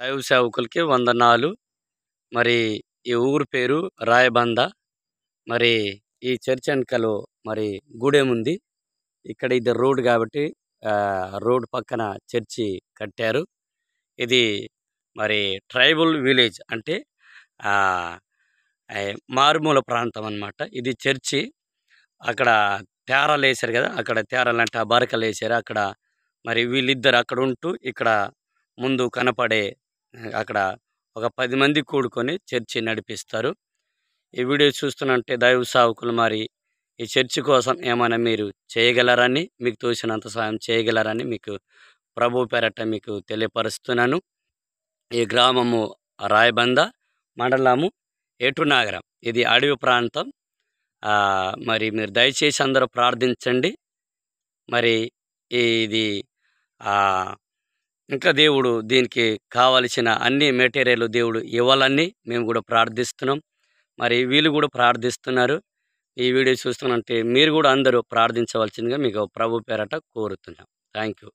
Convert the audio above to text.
దైవ సేవకులకి వందనాలు. మరి ఈ ఊరు పేరు రాయబంద. మరి ఈ చర్చ్ వెనకలో మరి గుడెముంది. ఇక్కడ ఇది రోడ్ కాబట్టి రోడ్ పక్కన చర్చి కట్టారు. ఇది మరి ట్రైబల్ విలేజ్ అంటే ఆహ్, మారుమూల ప్రాంతం అన్నమాట. ఇది చర్చి. అక్కడ తేరాలేశారు కదా! అక్కడ తేరాలంటే ఆ బరకలేశారు. అక్కడ మరి వీళ్ళిద్దరు అక్కడ ఉంటూ ఇక్కడ ముందు కనపడే అక్కడ ఒక 10 మంది కూడుకొని చర్చి నడిపిస్తారు. ఈ వీడియో చూస్తున్నంటే దైవ సేవకులు మరి ఈ చర్చి కోసం ఏమైనా మీరు చేయగలరని, మీకు తోచినంత సహాయం చేయగలరని మీకు ప్రభు పేరట మీకు తెలియపరుస్తున్నాను. ఈ గ్రామము రాయబంద, మండలము ఏటునాగరం. ఇది అడవి ప్రాంతం. మరి మీరు దయచేసి అందరూ ప్రార్థించండి. మరి ఇది ఆహ్, ఇంకా దేవుడు దీనికి కావలసిన అన్ని మెటీరియల్ దేవుడు ఇవ్వాలని మేము కూడా ప్రార్థిస్తున్నాం. మరి వీళ్ళు కూడా ప్రార్థిస్తున్నారు. ఈ వీడియో చూస్తున్నంటే మీరు కూడా అందరూ ప్రార్థించవలసిందిగా మీకు ప్రభు పేరట కోరుతున్నాం. Thank you.